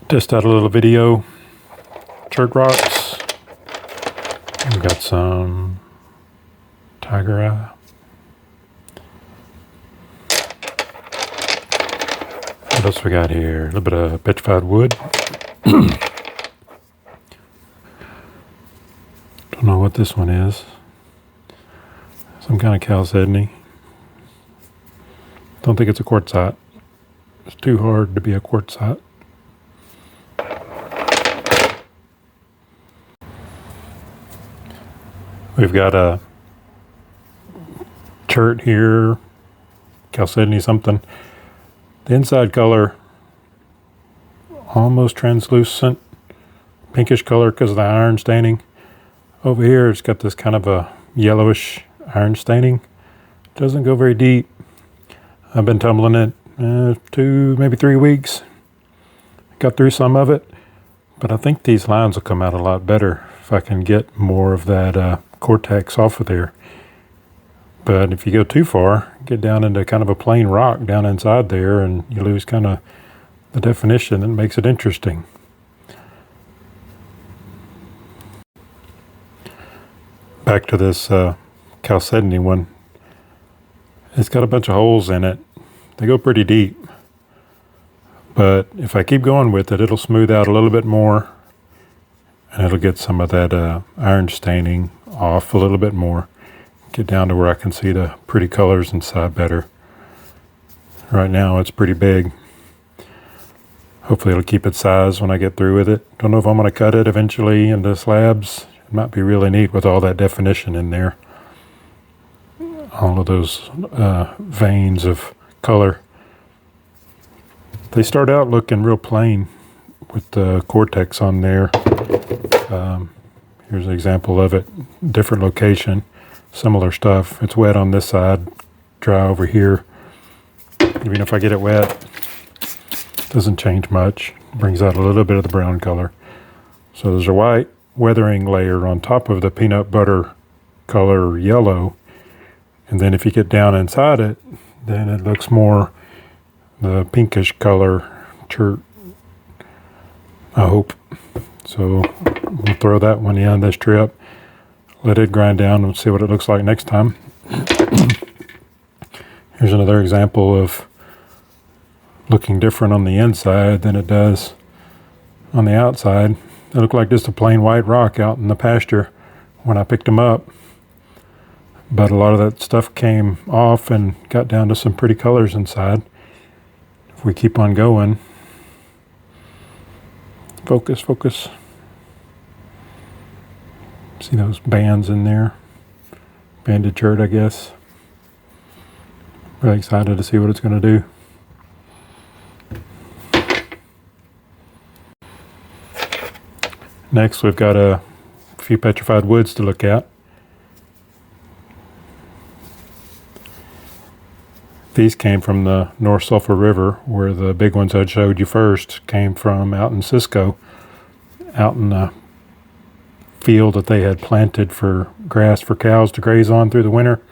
Test out a little video. Chert rocks. We've got some tiger eye. What else we got here? A little bit of petrified wood. Don't know what this one is. Some kind of chalcedony. Don't think it's a quartzite. It's too hard to be a quartzite. We've got a chert here, chalcedony something. The inside color, almost translucent, pinkish color because of the iron staining. Over here, it's got this kind of a yellowish iron staining. Doesn't go very deep. I've been tumbling it 2, maybe 3 weeks. Got through some of it, but I think these lines will come out a lot better if I can get more of that cortex off of there. But if you go too far, get down into kind of a plain rock down inside there, and you lose kind of the definition that makes it interesting. Back to this chalcedony one. It's got a bunch of holes in it. They go pretty deep. But if I keep going with it, it'll smooth out a little bit more, and it'll get some of that iron staining off a little bit more. Get down to where I can see the pretty colors inside better. Right now it's pretty big. Hopefully it'll keep its size when I get through with it. Don't know if I'm going to cut it eventually into slabs. It might be really neat with all that definition in there. All of those veins of color. They start out looking real plain with the cortex on there. Here's an example of it. Different location. Similar stuff. It's wet on this side, dry over here. Even if I get it wet, doesn't change much. Brings out a little bit of the brown color. So there's a white weathering layer on top of the peanut butter color yellow. And then if you get down inside it, then it looks more the pinkish color chert, I hope. So we'll throw that one in this trip. Let it grind down and see what it looks like next time. Here's another example of looking different on the inside than it does on the outside. They look like just a plain white rock out in the pasture when I picked them up. But a lot of that stuff came off and got down to some pretty colors inside. If we keep on going. Focus, focus. See those bands in there? Banded chert, I guess. Really excited to see what it's going to do. Next, we've got a few petrified woods to look at. These came from the North Sulphur River, where the big ones I showed you first came from out in Cisco, out in the field that they had planted for grass for cows to graze on through the winter.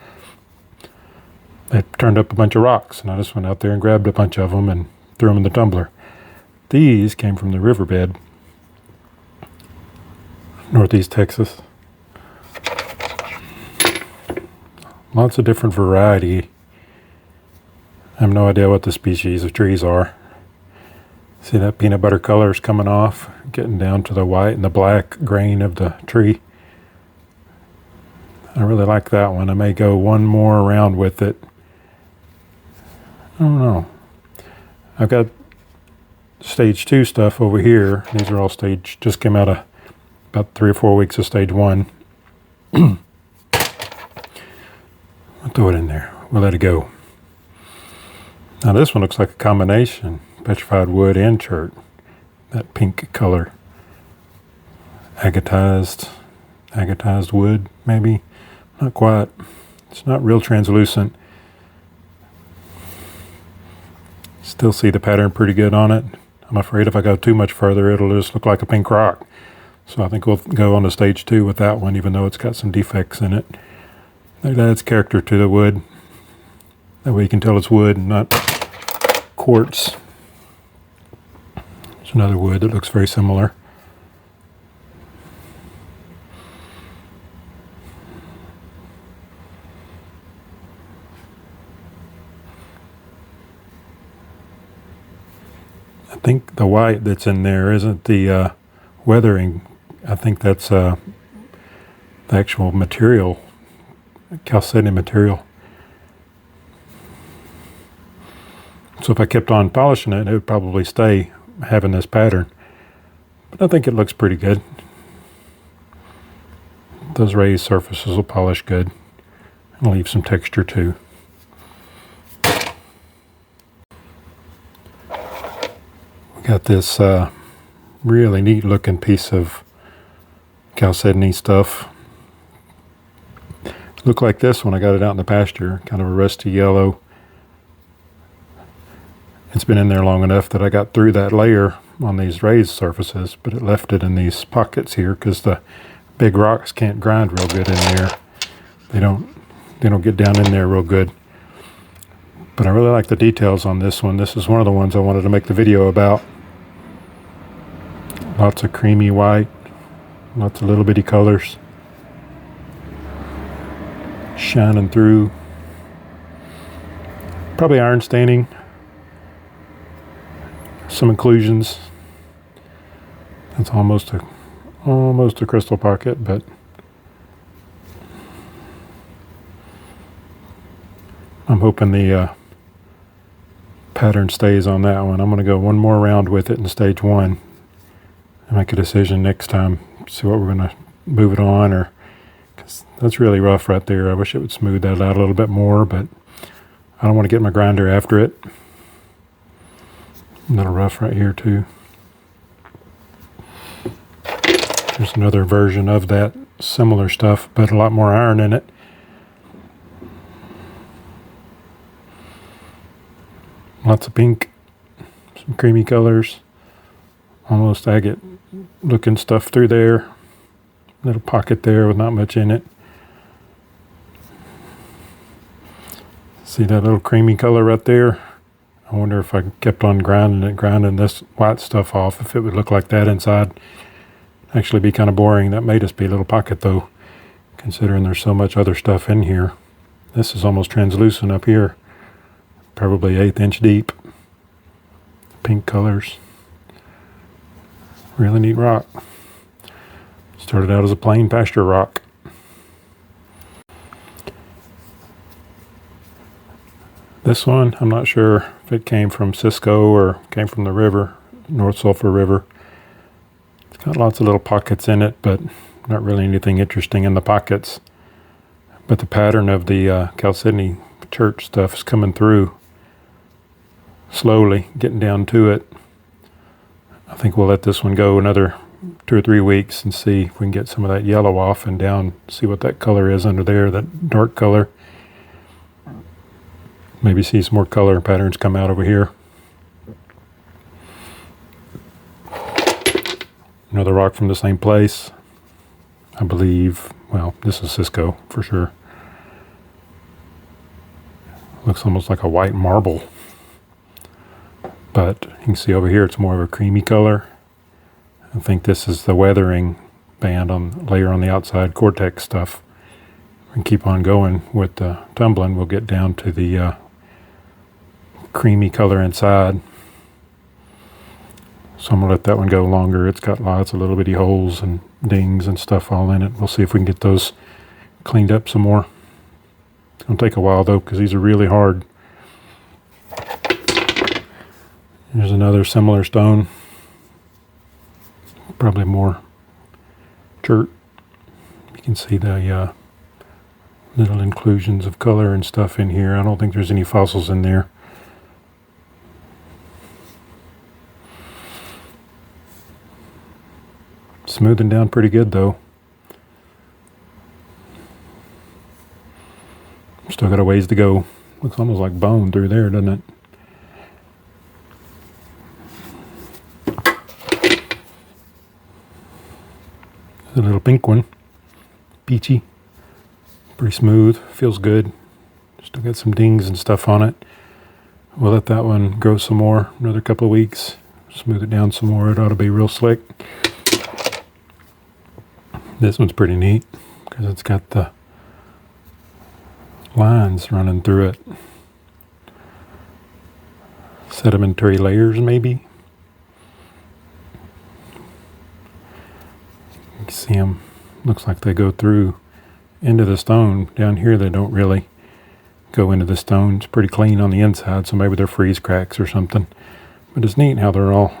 They turned up a bunch of rocks, and I just went out there and grabbed a bunch of them and threw them in the tumbler. These came from the riverbed, Northeast Texas. Lots of different variety. I have no idea what the species of trees are. See that peanut butter color is coming off, getting down to the white and the black grain of the tree. I really like that one. I may go one more round with it. I don't know. I've got stage 2 stuff over here. These are all just came out of about 3 or 4 weeks of stage 1. I'll throw it in there. We'll let it go. Now this one looks like a combination, petrified wood and chert. That pink color. Agatized wood, maybe. Not quite. It's not real translucent. Still see the pattern pretty good on it. I'm afraid if I go too much further, it'll just look like a pink rock. So I think we'll go on to stage 2 with that one, even though it's got some defects in it. That adds character to the wood. That way you can tell it's wood and not quartz. There's another wood that looks very similar. I think the white that's in there isn't the weathering. I think that's the actual material, chalcedony material. So if I kept on polishing it, it would probably stay having this pattern. But I think it looks pretty good. Those raised surfaces will polish good and leave some texture too. We got this really neat looking piece of chalcedony stuff. Looked like this when I got it out in the pasture, kind of a rusty yellow. It's been in there long enough that I got through that layer on these raised surfaces, but it left it in these pockets here because the big rocks can't grind real good in there. They don't get down in there real good. But I really like the details on this one. This is one of the ones I wanted to make the video about. Lots of creamy white, lots of little bitty colors shining through. Probably iron staining. Some inclusions. That's almost a crystal pocket, but I'm hoping the pattern stays on that one. I'm going to go one more round with it in stage 1 and make a decision next time. See what we're going to move it on, or because that's really rough right there. I wish it would smooth that out a little bit more, but I don't want to get my grinder after it. A little rough right here too. There's another version of that similar stuff, but a lot more iron in it. Lots of pink, some creamy colors, almost agate looking stuff through there. Little pocket there with not much in it. See that little creamy color right there? I wonder if I kept on grinding this white stuff off, if it would look like that inside. Actually be kind of boring. That may just be a little pocket though, considering there's so much other stuff in here. This is almost translucent up here. Probably 1/8 inch deep. Pink colors. Really neat rock. Started out as a plain pasture rock. This one, I'm not sure if it came from Cisco or came from the river, North Sulphur River. It's got lots of little pockets in it, but not really anything interesting in the pockets. But the pattern of the chalcedony church stuff is coming through slowly, getting down to it. I think we'll let this one go another 2 or 3 weeks and see if we can get some of that yellow off and down, see what that color is under there, that dark color. Maybe see some more color patterns come out over here. Another rock from the same place, I believe. Well, this is Cisco for sure. Looks almost like a white marble. But you can see over here it's more of a creamy color. I think this is the weathering band layer on the outside, Cortex stuff. And keep on going with the tumbling. We'll get down to the creamy color inside. So I'm going to let that one go longer. It's got lots of little bitty holes and dings and stuff all in it. We'll see if we can get those cleaned up some more. It's going to take a while though, because these are really hard. Here's another similar stone. Probably more dirt. You can see the little inclusions of color and stuff in here. I don't think there's any fossils in there. Smoothing down pretty good though. Still got a ways to go. Looks almost like bone through there, doesn't it? A little pink one. Peachy. Pretty smooth. Feels good. Still got some dings and stuff on it. We'll let that one grow some more. Another couple of weeks. Smooth it down some more. It ought to be real slick. This one's pretty neat because it's got the lines running through it. Sedimentary layers, maybe. You can see them. Looks like they go through into the stone. Down here they don't really go into the stone. It's pretty clean on the inside, so maybe they're freeze cracks or something. But it's neat how they're all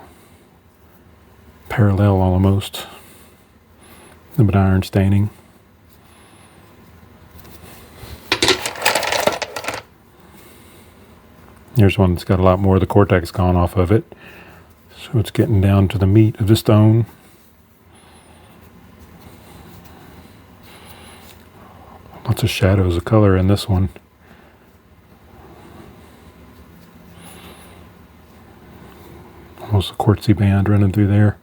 parallel almost. A bit of iron staining. Here's one that's got a lot more of the cortex gone off of it. So it's getting down to the meat of the stone. Lots of shadows of color in this one. Almost a quartzy band running through there.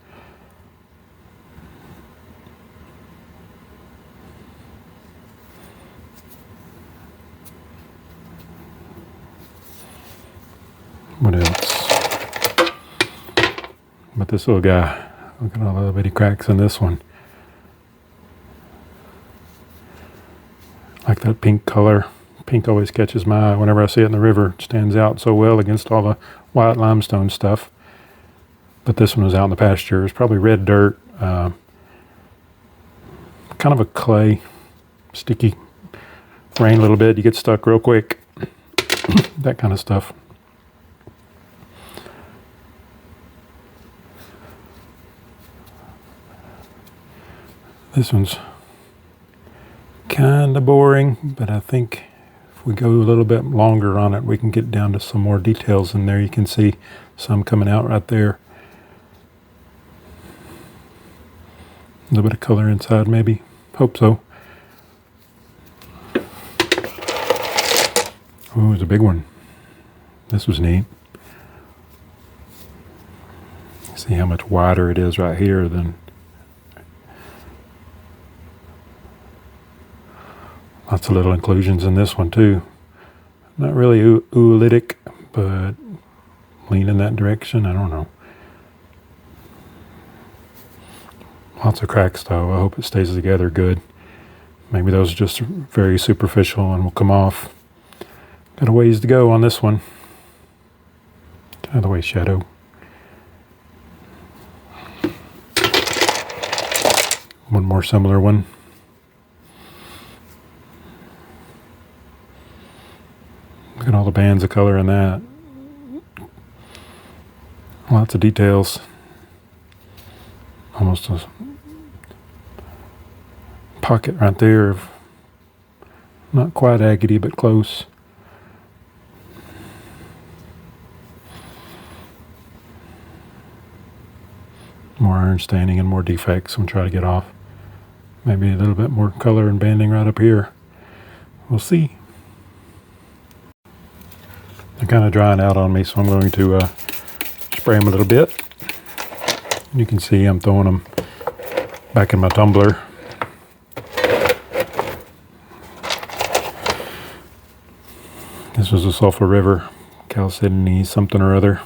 What else? But this little guy, look at all the little bitty cracks in this one. Like that pink color. Pink always catches my eye whenever I see it in the river. It stands out so well against all the white limestone stuff. But this one was out in the pasture. It's probably red dirt. Kind of a clay, sticky. Rain a little bit, you get stuck real quick. That kind of stuff. This one's kind of boring, but I think if we go a little bit longer on it, we can get down to some more details in there. You can see some coming out right there. A little bit of color inside, maybe. Hope so. Oh, it's a big one. This was neat. See how much wider it is right here than lots of little inclusions in this one too. Not really oolitic, but lean in that direction. I don't know. Lots of cracks though. I hope it stays together good. Maybe those are just very superficial and will come off. Got a ways to go on this one. Get out of the way, shadow. One more similar one. Look at all the bands of color in that. Lots of details. Almost a pocket right there of not quite agate, but close. More iron staining and more defects. I'm going to try to get off. Maybe a little bit more color and banding right up here. We'll see. They're kind of drying out on me, so I'm going to spray them a little bit. You can see I'm throwing them back in my tumbler. This was a Sulphur River, Chalcedony something or other.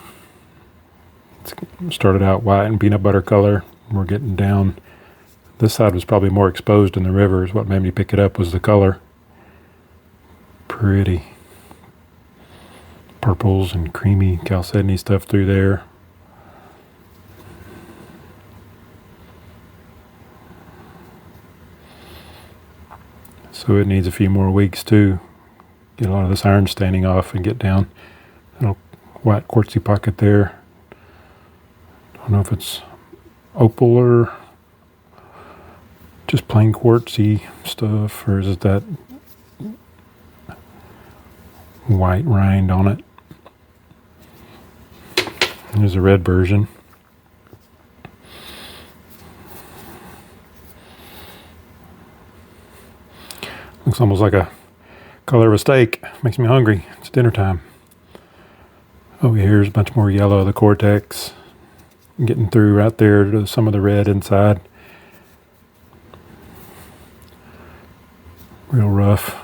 It started out white and peanut butter color. We're getting down. This side was probably more exposed in the river. Is what made me pick it up was the color. Pretty. Purples and creamy chalcedony stuff through there. So it needs a few more weeks to get a lot of this iron staining off and get down. Little white quartzy pocket there. Don't know if it's opal or just plain quartzy stuff, or is it that white rind on it? There's a red version. Looks almost like a color of a steak. Makes me hungry. It's dinner time. Over here's a bunch more yellow of the cortex. Getting through right there to some of the red inside. Real rough.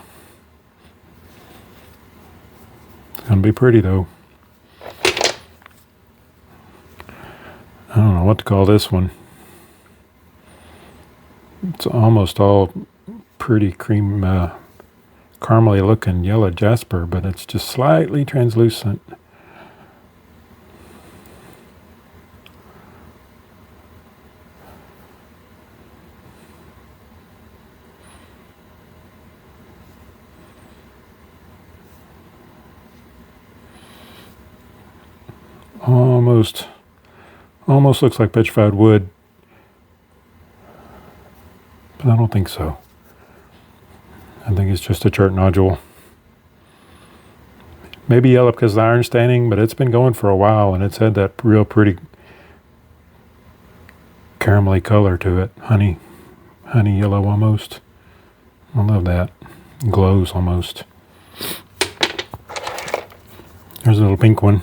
It's gonna be pretty though. I don't know what to call this one. It's almost all pretty cream, caramely looking yellow jasper, but it's just slightly translucent. Almost looks like petrified wood, but I don't think so. I think it's just a chert nodule. Maybe yellow because of the iron staining, but it's been going for a while and it's had that real pretty caramelly color to it. Honey yellow almost. I love that. It glows almost. There's a little pink one.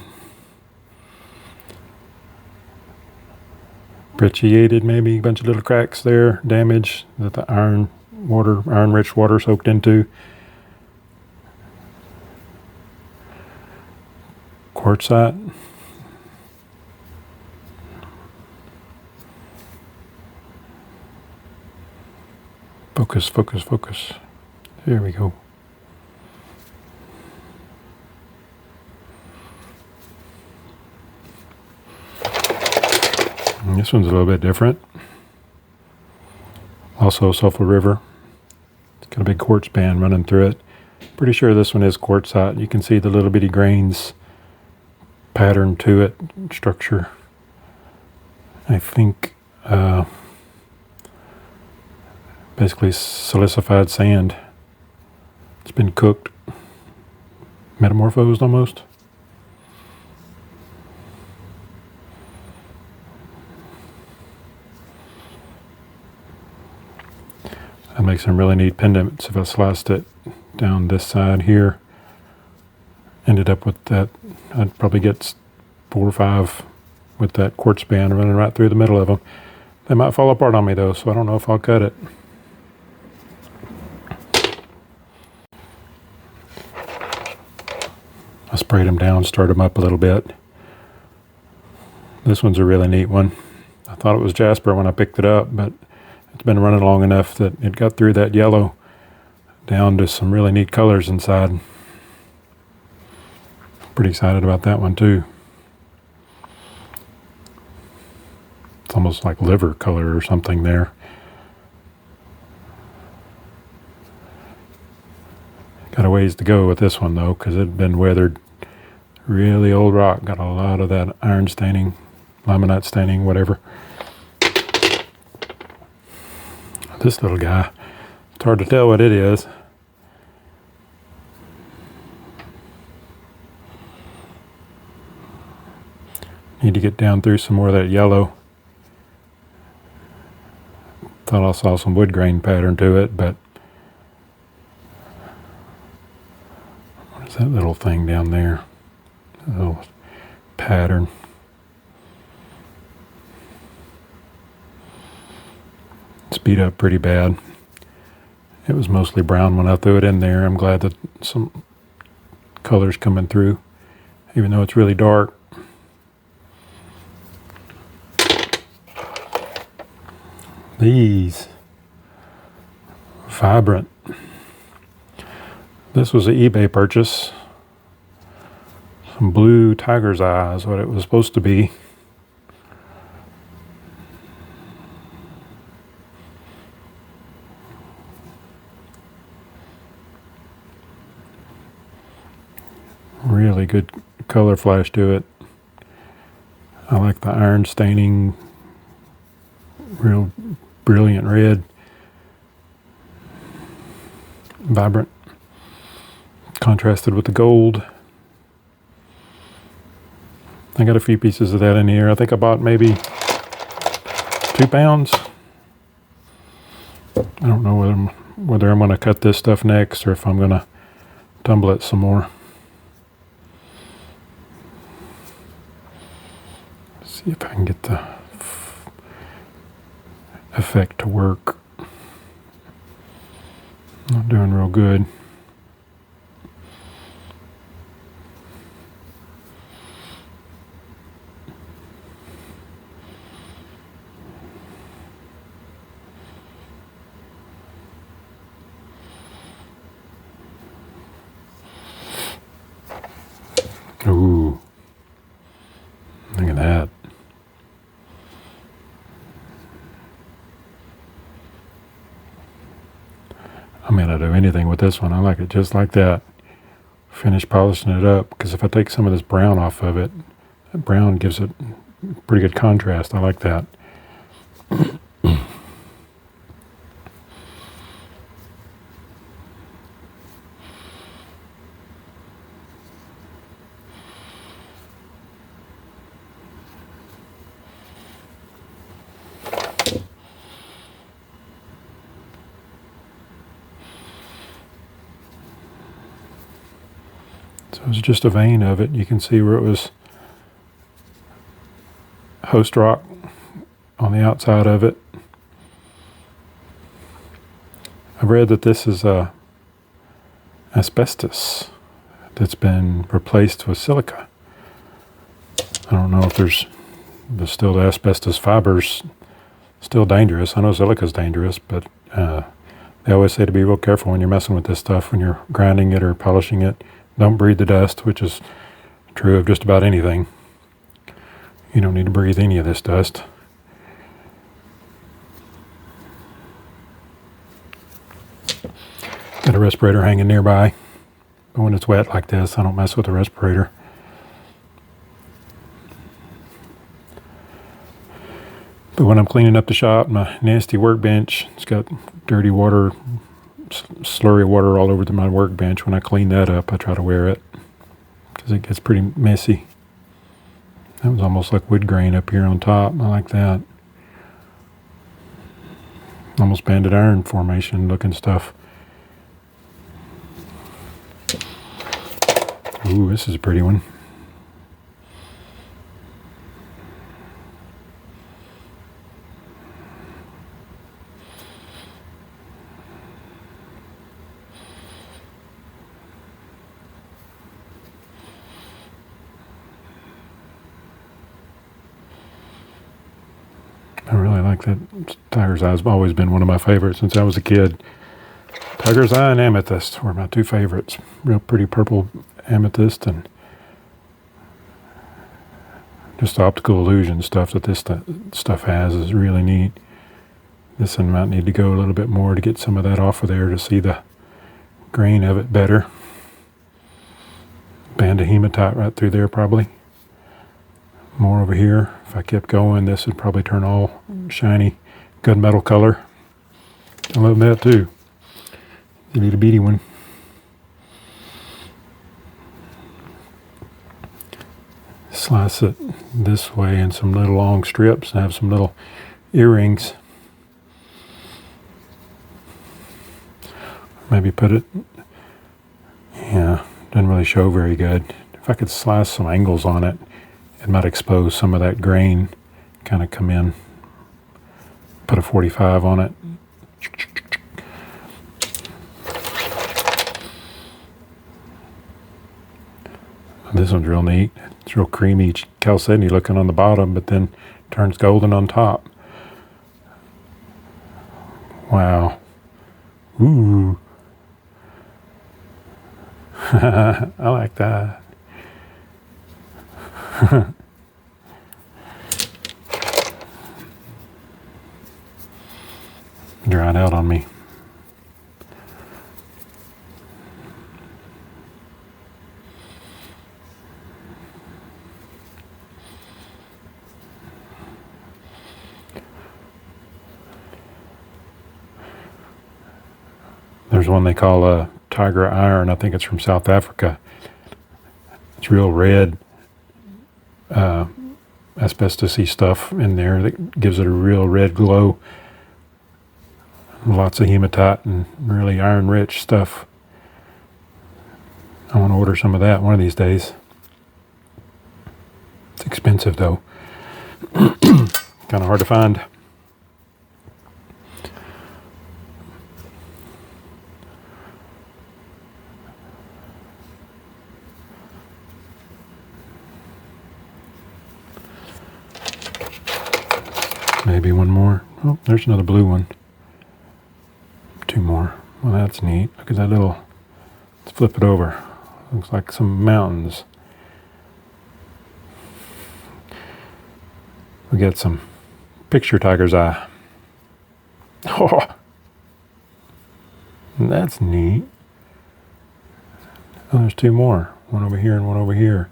Brecciated maybe, a bunch of little cracks there, damage that the iron-rich water soaked into. Quartzite. Focus, focus, focus. There we go. And this one's a little bit different. Also Sulphur River. It's got a big quartz band running through it. Pretty sure this one is quartzite. You can see the little bitty grains pattern to it, structure. I think basically silicified sand. It's been cooked, metamorphosed almost. That makes some really neat pendants. If I sliced it down this side here, ended up with that, I'd probably get 4 or 5 with that quartz band running right through the middle of them. They might fall apart on me though, so I don't know if I'll cut it. I sprayed them down, stirred them up a little bit. This one's a really neat one. I thought it was jasper when I picked it up, but it's been running long enough that it got through that yellow down to some really neat colors inside. Pretty excited about that one too. It's almost like liver color or something there. Got a ways to go with this one though, because it had been weathered. Really old rock, got a lot of that iron staining, limonite staining, whatever. This little guy, it's hard to tell what it is. Need to get down through some more of that yellow. Thought I saw some wood grain pattern to it, but what is that little thing down there? A little pattern. It's beat up pretty bad. It was mostly brown when I threw it in there. I'm glad that some color's coming through, even though it's really dark. These vibrant. This was an eBay purchase. Some blue tiger's eyes, what it was supposed to be. Really good color flash to it. I like the iron staining, real brilliant red, vibrant, contrasted with the gold. I got a few pieces of that in here. I think I bought maybe 2 pounds. I don't know whether I'm going to cut this stuff next or if I'm going to tumble it some more. See if I can get the effect to work. Not doing real good. Look at that. I'm going to do anything with this one. I like it just like that. Finish polishing it up, because if I take some of this brown off of it, that brown gives it pretty good contrast. I like that. So it's just a vein of it. You can see where it was host rock on the outside of it. I've read that this is asbestos that's been replaced with silica. I don't know if there's still the asbestos fibers still dangerous. I know silica's dangerous, but they always say to be real careful when you're messing with this stuff, when you're grinding it or polishing it. Don't breathe the dust, which is true of just about anything. You don't need to breathe any of this dust. Got a respirator hanging nearby, but when it's wet like this, I don't mess with the respirator. But when I'm cleaning up the shop, my nasty workbench, it's got dirty water, slurry water all over my workbench. When I clean that up, I try to wear it because it gets pretty messy. That was almost like wood grain up here on top. I like that. Almost banded iron formation looking stuff. Ooh, this is a pretty one. I really like that tiger's eye. Has always been one of my favorites since I was a kid. Tiger's eye and amethyst were my two favorites. Real pretty purple amethyst, and just the optical illusion stuff that this stuff has is really neat. This one might need to go a little bit more to get some of that off of there to see the grain of it better. Band of hematite right through there probably. More over here. If I kept going, this would probably turn all shiny gunmetal color. I love that too. You need a beady one. Slice it this way in some little long strips and have some little earrings. Maybe put it, yeah, doesn't really show very good. If I could slice some angles on it, it might expose some of that grain, kind of come in. Put a 45 on it. This one's real neat. It's real creamy, chalcedony looking on the bottom, but then turns golden on top. Wow. Ooh. I like that. Dried out on me. There's one they call a tiger iron. I think it's from South Africa. It's real red, asbestos-y stuff in there that gives it a real red glow. Lots of hematite and really iron-rich stuff. I want to order some of that one of these days. It's expensive though. Kind of hard to find. Maybe one more. Oh, there's another blue one. Two more. Well, that's neat. Look at that little, let's flip it over. Looks like some mountains. We got some picture tiger's eye. Oh, that's neat. Oh, there's two more. One over here and one over here.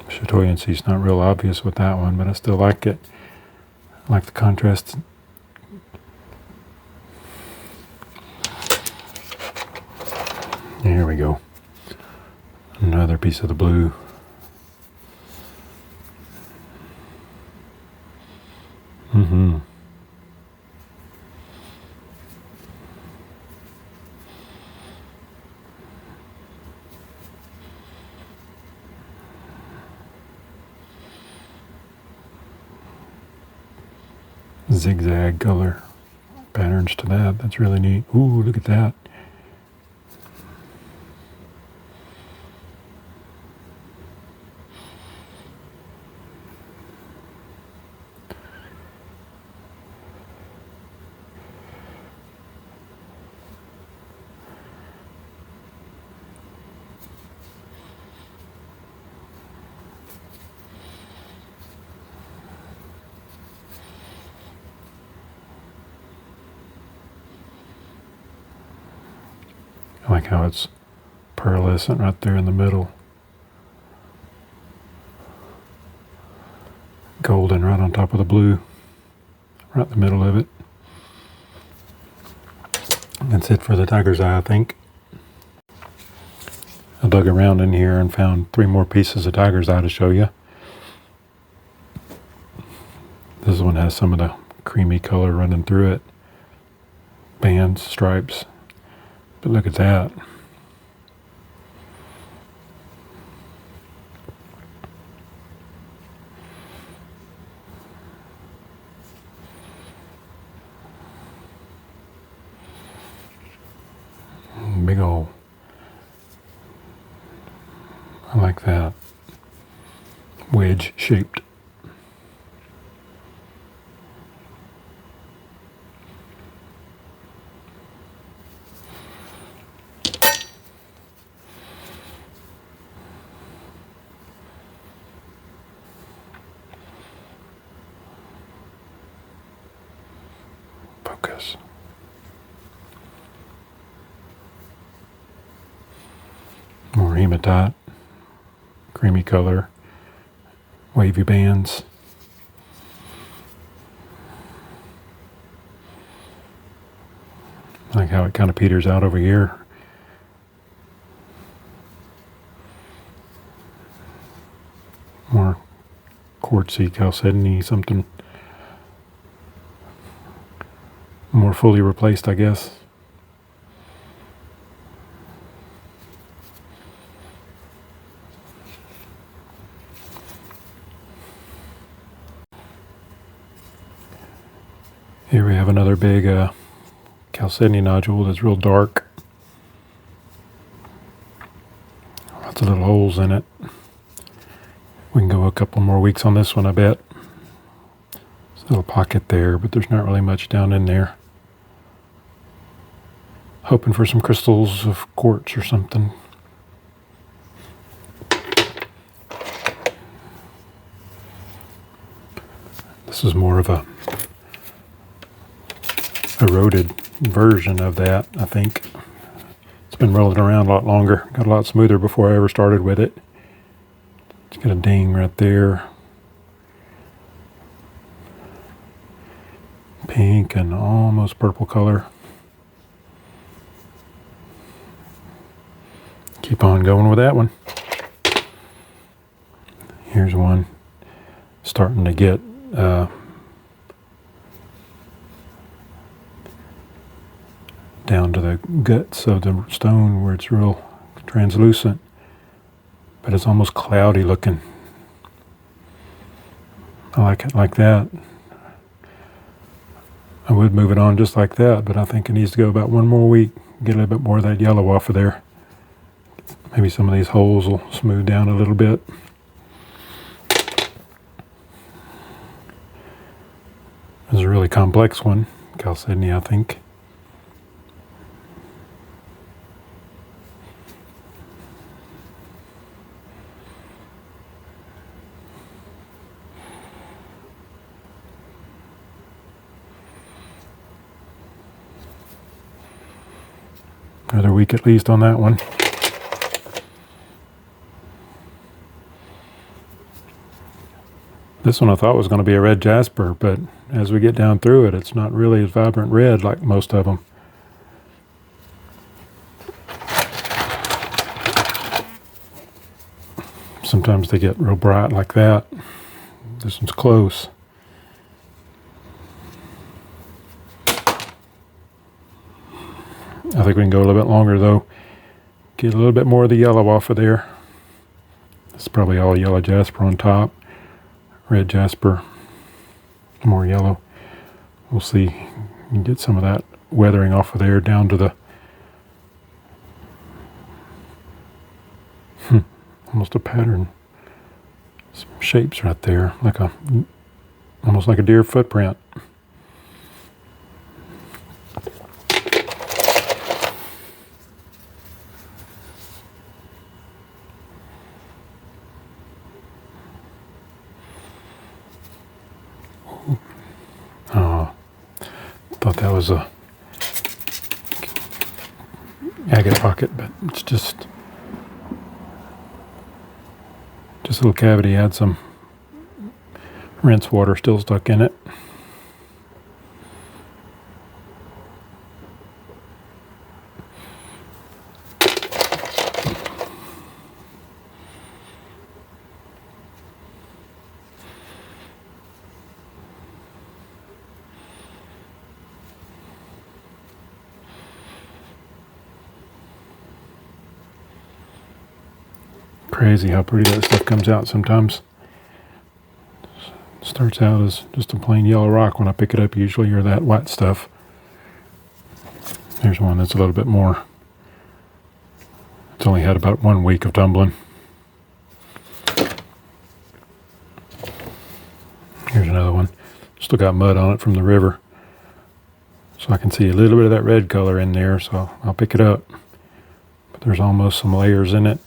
Chatoyancy is not real obvious with that one, but I still like it. I like the contrast. Here we go. Another piece of the blue. Zigzag color patterns to that. That's really neat. Ooh, look at that. I like how it's pearlescent right there in the middle. Golden right on top of the blue. Right in the middle of it. That's it for the tiger's eye, I think. I dug around in here and found 3 more pieces of tiger's eye to show you. This one has some of the creamy color running through it. Bands, stripes. But look at that. Big ol'. I like that. Wedge shaped. Focus. More hematite, creamy color, wavy bands. I like how it kind of peters out over here. More quartzy, chalcedony, something more fully replaced, I guess. Here we have another big chalcedony nodule that's real dark. Lots of little holes in it. We can go a couple more weeks on this one, I bet. There's a little pocket there, but there's not really much down in there. Hoping for some crystals of quartz or something. This is more of a eroded version of that, I think. It's been rolling around a lot longer. Got a lot smoother before I ever started with it. It's got a ding right there. Pink and almost purple color. Keep on going with that one. Here's one starting to get down to the guts of the stone where it's real translucent, but it's almost cloudy looking. I like it like that. I would move it on just like that, but I think it needs to go about 1 more week, get a little bit more of that yellow off of there. Maybe some of these holes will smooth down a little bit. This is a really complex one. Chalcedony, I think. Another week at least on that one. This one I thought was going to be a red jasper, but as we get down through it, it's not really as vibrant red like most of them. Sometimes they get real bright like that. This one's close. I think we can go a little bit longer though. Get a little bit more of the yellow off of there. It's probably all yellow jasper on top. Red jasper, more yellow. We'll see. You can get some of that weathering off of there down to the almost a pattern. Some shapes right there, like almost like a deer footprint. Oh, thought that was a agate pocket, but it's just a little cavity. Had some rinse water still stuck in it. Crazy how pretty that stuff comes out sometimes. Starts out as just a plain yellow rock when I pick it up usually, or that white stuff. Here's one that's a little bit more. It's only had about 1 week of tumbling. Here's another one. Still got mud on it from the river. So I can see a little bit of that red color in there, so I'll pick it up. But there's almost some layers in it.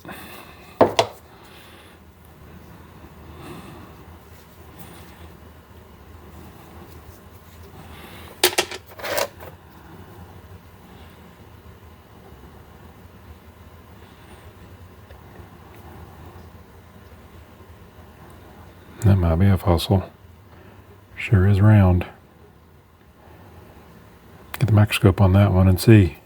That might be a fossil. Sure is round. Get the microscope on that one and see.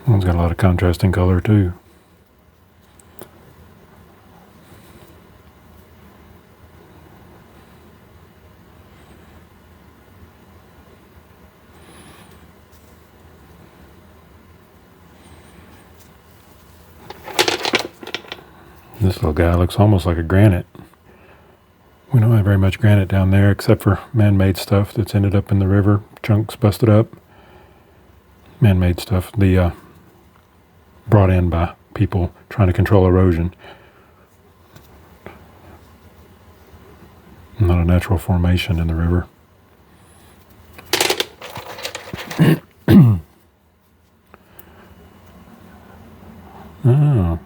One's got a lot of contrasting color too. This little guy looks almost like a granite. We don't have very much granite down there except for man-made stuff that's ended up in the river. Chunks busted up. Man-made stuff. Brought in by people trying to control erosion. Not a natural formation in the river. Oh,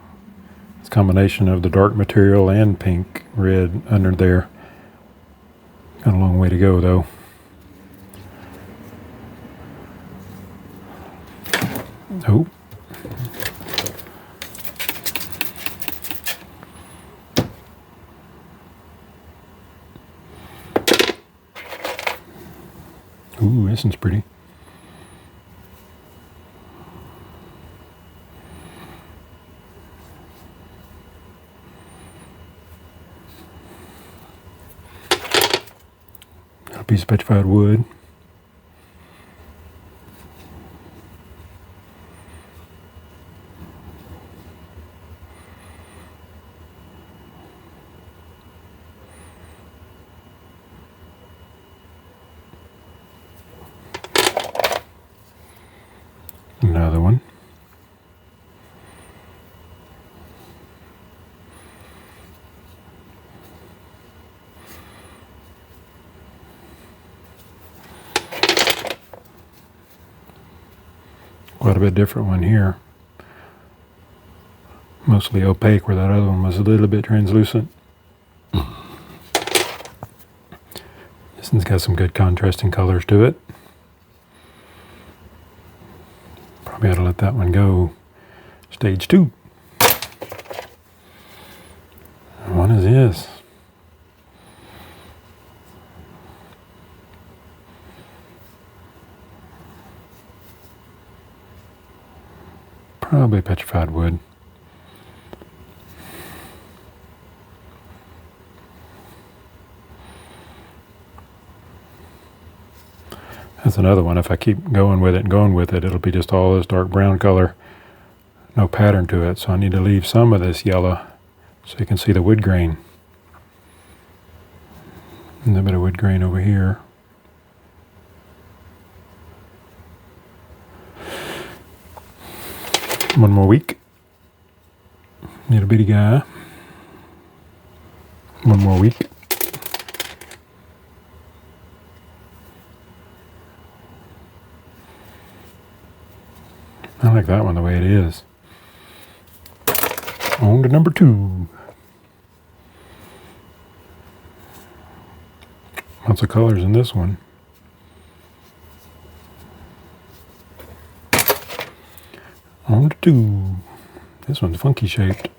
it's a combination of the dark material and pink, red under there. Got a long way to go though. Oh. Ooh, this one's pretty. Got a piece of petrified wood. Another one. Quite a bit different one here. Mostly opaque, where that other one was a little bit translucent. This one's got some good contrasting colors to it. Probably ought to let that one go. Stage 2. What is this? Probably petrified wood. That's another one. If I keep going with it, it'll be just all this dark brown color. No pattern to it, so I need to leave some of this yellow so you can see the wood grain. And a bit of wood grain over here. One more week. Little bitty guy. One more week. I like that one the way it is. On to number 2. Lots of colors in this one. On to 2. This one's funky shaped.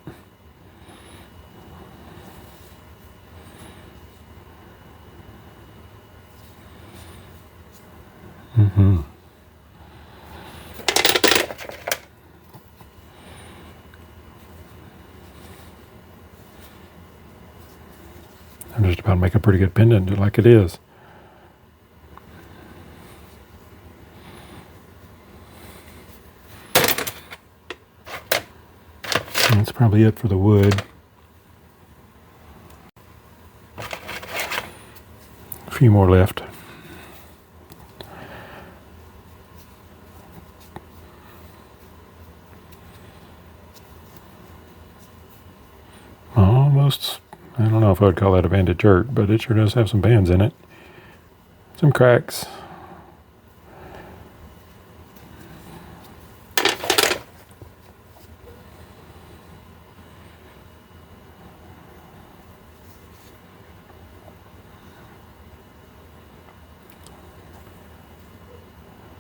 I'm just about to make a pretty good pendant like it is. And that's probably it for the wood. A few more left. Almost, I don't know if I would call that a banded jerk, but it sure does have some bands in it. Some cracks.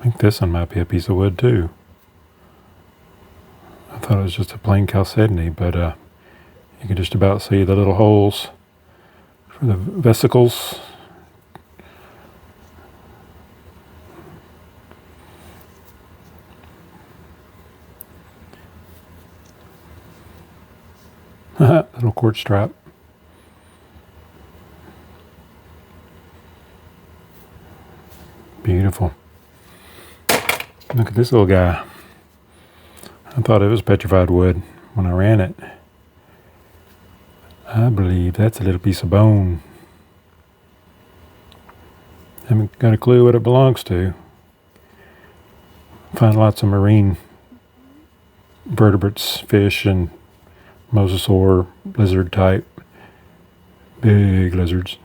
I think this one might be a piece of wood too. I thought it was just a plain chalcedony, but you can just about see the little holes for the vesicles. Little quartz strap. Beautiful. Look at this little guy. I thought it was petrified wood when I ran it. I believe that's a little piece of bone. Haven't got a clue what it belongs to. Find lots of marine vertebrates, fish and mosasaur, lizard type, big lizards.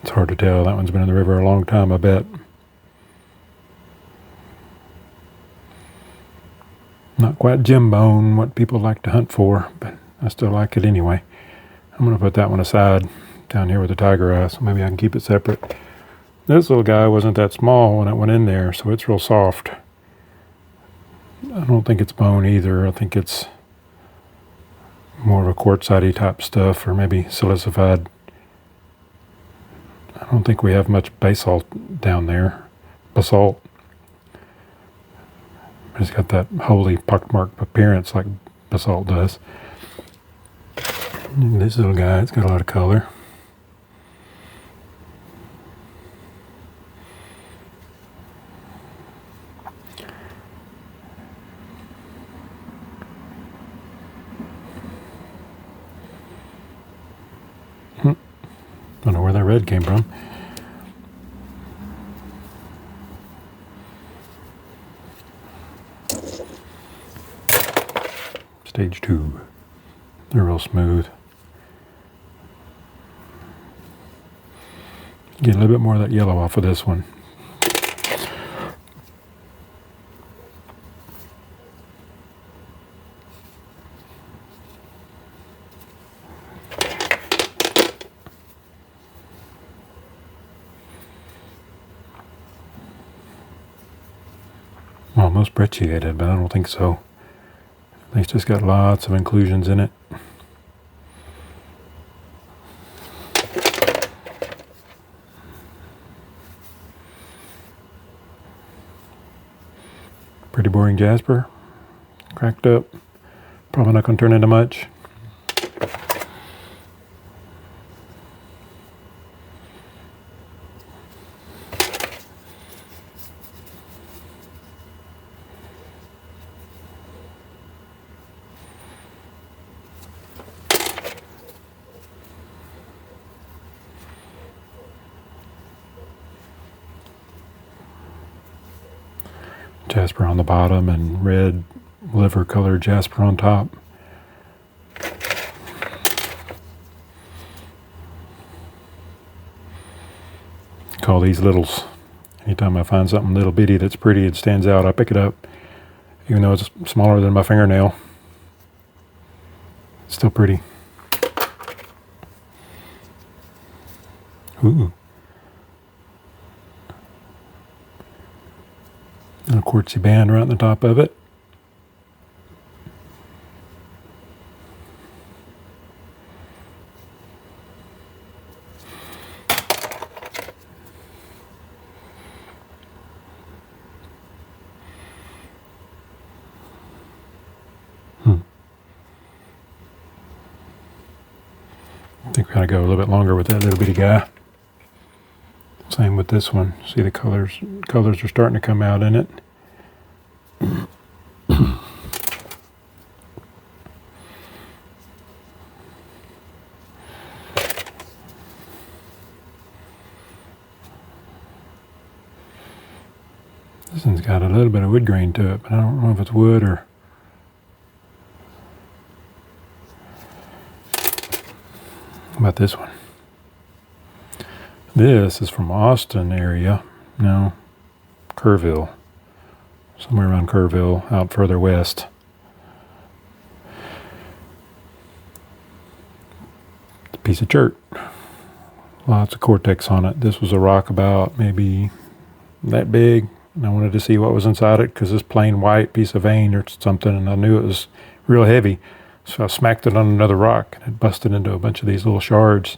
It's hard to tell. That one's been in the river a long time, I bet. Not quite gem bone, what people like to hunt for, but I still like it anyway. I'm going to put that one aside down here with the tiger eye, so maybe I can keep it separate. This little guy wasn't that small when it went in there, so it's real soft. I don't think it's bone either. I think it's more of a quartzite type stuff, or maybe silicified. I don't think we have much basalt down there. Basalt. It's got that holy pockmarked appearance like basalt does. And this little guy, it's got a lot of color. Don't know where that red came from. Stage 2. They're real smooth. Get a little bit more of that yellow off of this one. Almost brecciated, but I don't think so. It's just got lots of inclusions in it. Pretty boring jasper. Cracked up. Probably not going to turn into much. Jasper on the bottom and red liver colored jasper on top. Call these littles. Anytime I find something little bitty that's pretty, it stands out, I pick it up. Even though it's smaller than my fingernail. It's still pretty. Ooh. And a quartzy band right on the top of it. I think we gotta go a little bit longer with that little bitty guy. Same with this one. See the colors are starting to come out in it. This one's got a little bit of wood grain to it, but I don't know if it's wood or... How about this one? This is from Austin area. No, Kerrville. Somewhere around Kerrville, out further west. It's a piece of chert. Lots of cortex on it. This was a rock about maybe that big. And I wanted to see what was inside it because this plain white piece of vein or something, and I knew it was real heavy. So I smacked it on another rock and it busted into a bunch of these little shards.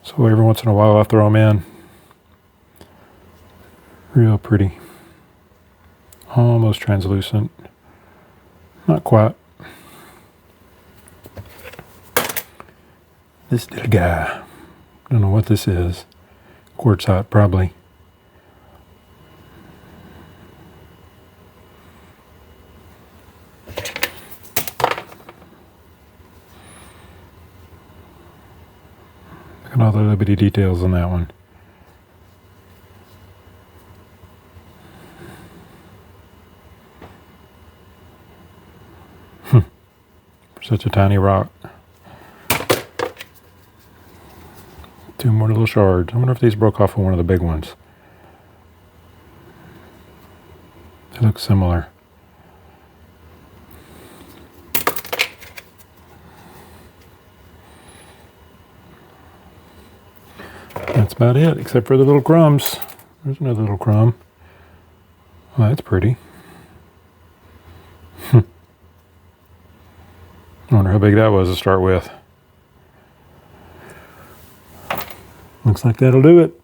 So every once in a while I throw them in. Real pretty. Almost translucent. Not quite. This little guy. Don't know what this is. Quartzite probably. Look at all the little bitty details on that one. For such a tiny rock. Two more little shards. I wonder if these broke off of one of the big ones. They look similar. That's about it, except for the little crumbs. There's another little crumb. Oh, that's pretty. I wonder how big that was to start with. Looks like that'll do it.